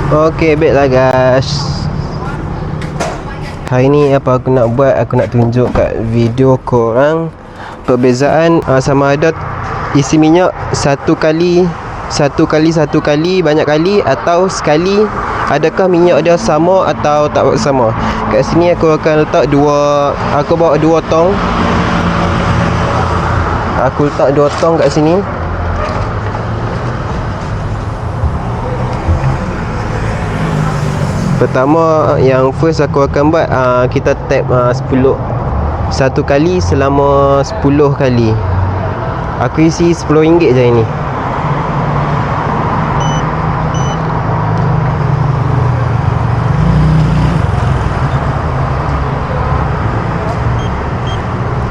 Okey, baiklah guys. Hari ni apa aku nak buat, aku nak tunjuk kat video korang perbezaan sama ada isi minyak satu kali banyak kali atau sekali. Adakah minyak dia sama atau tak sama. Kat sini aku akan letak aku bawa dua tong. Aku letak dua tong kat sini. Pertama, yang first aku akan buat, kita tap 10 satu kali selama 10 kali. Aku isi RM10 je ini.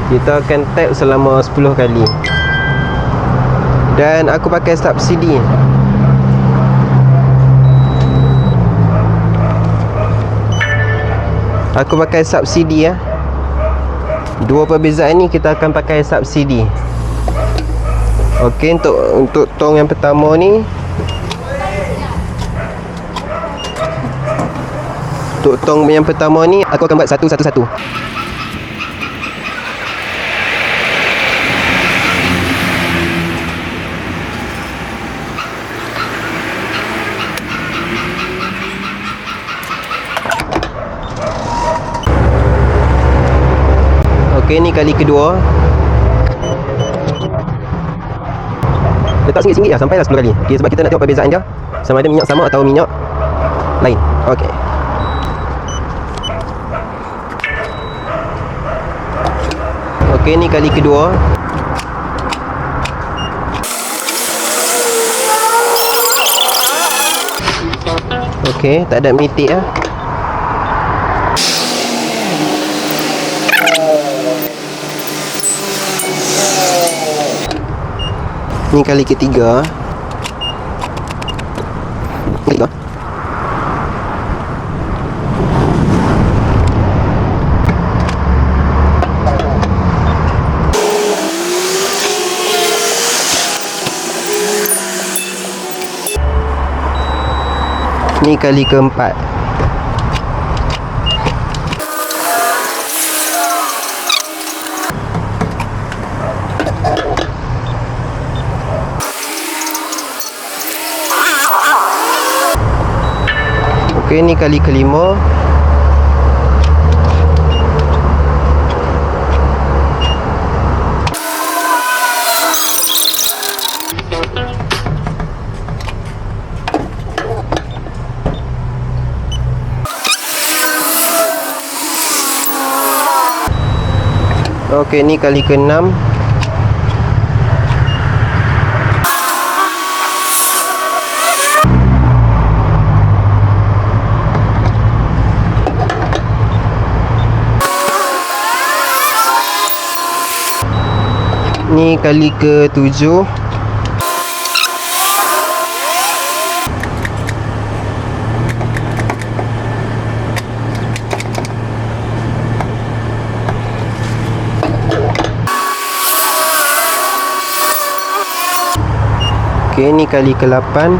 Kita akan tap selama 10 kali. Dan aku pakai subsidi. Aku pakai subsidi ya. Dua perbezaan ni kita akan pakai subsidi. Okey, untuk tong yang pertama ni, untuk tong yang pertama ni aku akan buat satu. Okey, ni kali kedua. Letak RM1 lah sampailah 10 kali. Okey, sebab kita nak tengok perbezaan dia, sama ada minyak sama atau minyak lain. Okey. Okey, ni kali kedua. Okey, tak ada menitik lah. Ni kali ketiga. Ni kali keempat. Okey, ni kali kelima. Okey, ni kali keenam. Ni kali ke-7. Okey, ni kali ke-8.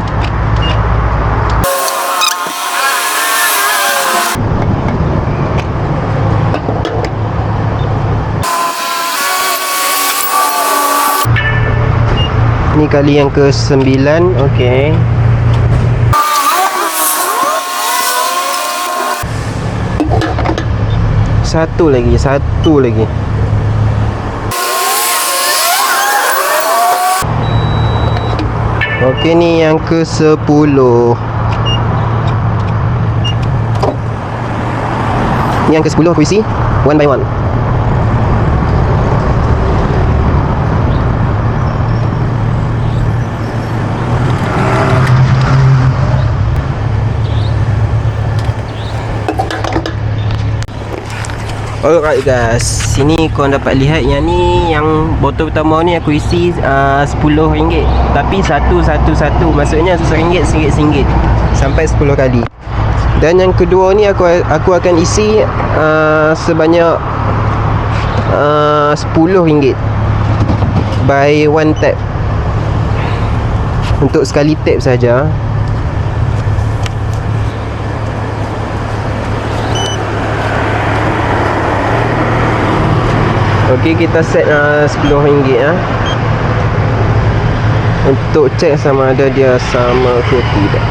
Ni kali yang ke-9. Okey. Satu lagi. Okey, ni yang ke-10. Ni yang ke-10 aku isi one by one. Alright guys, sini korang dapat lihat yang ni, yang botol pertama ni aku isi RM10. Tapi satu, maksudnya RM1 sampai 10 kali. Dan yang kedua ni aku akan isi sebanyak RM10 by one tap. Untuk sekali tap saja. Okey, kita set RM10 untuk cek sama ada dia sama ke tidak.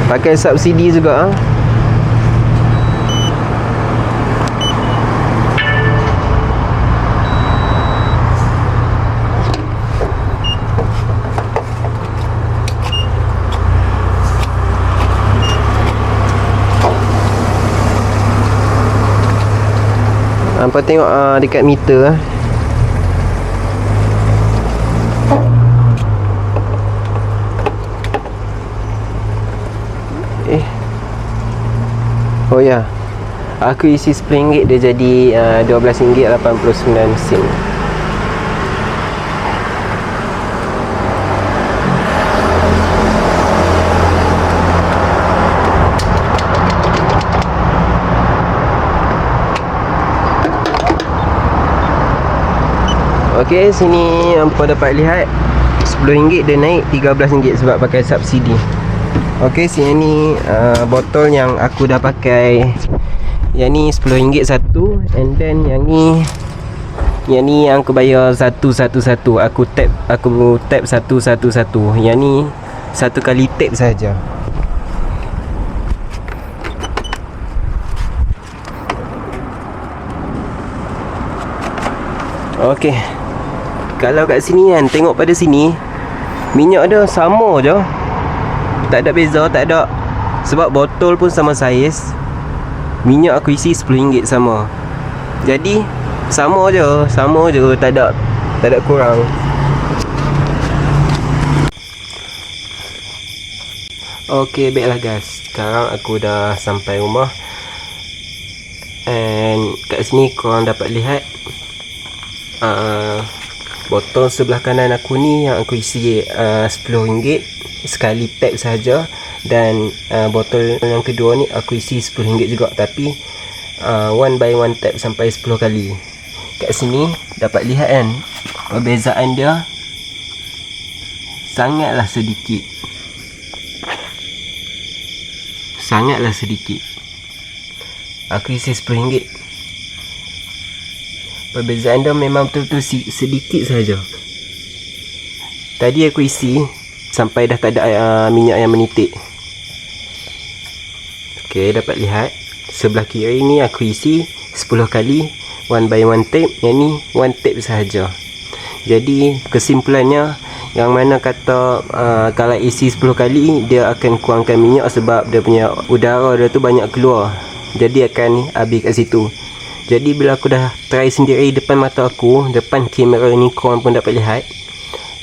Pakai subsidi juga Hampa tengok dekat meter oh ya, aku isi RM10 dia jadi RM12.89. Okey, sini hampa dapat lihat RM10 dia naik RM13 sebab pakai subsidi. Okey, sini ni botol yang aku dah pakai. Yang ni RM10 satu, and then yang ni yang aku bayar satu-satu. Aku tap satu-satu. Yang ni satu kali tap saja. Okey. Kalau kat sini kan, tengok pada sini minyak dia sama je. Tak ada beza, tak ada. Sebab botol pun sama saiz. Minyak aku isi RM10 sama. Jadi sama je, tak ada kurang. Okey, baiklah guys. Sekarang aku dah sampai rumah. And kat sini korang dapat lihat botol sebelah kanan aku ni yang aku isi RM10 sekali tap saja, dan botol yang kedua ni aku isi RM10 juga, tapi one by one tap sampai 10 kali. Kat sini dapat lihat kan, perbezaan dia sangatlah sedikit. Aku isi RM10. Perbezaan dia memang betul-betul sedikit saja. Tadi aku isi sampai dah tak ada minyak yang menitik. Okey, dapat lihat sebelah kiri ni aku isi 10 kali one by one tap. Yang ni one tap sahaja. Jadi kesimpulannya, yang mana kata kalau isi 10 kali dia akan kurangkan minyak sebab dia punya udara dia tu banyak keluar. Jadi akan habis kat situ. Jadi bila aku dah try sendiri depan mata aku, depan kamera ni, korang pun dapat lihat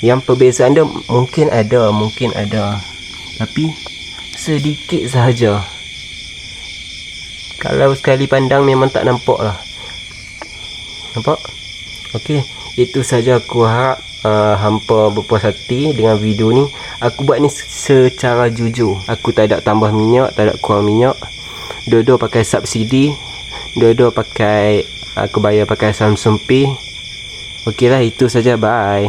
yang perbezaan dia mungkin ada, tapi sedikit sahaja. Kalau sekali pandang memang tak nampak lah. Nampak? Okey, itu saja aku harap hampa berpuas hati dengan video ni. Aku buat ni secara jujur. Aku tak ada tambah minyak, tak ada kurang minyak. Dua-dua pakai subsidi. Dua-dua pakai, aku bayar pakai Samsung Pay. Okey lah, itu saja, bye.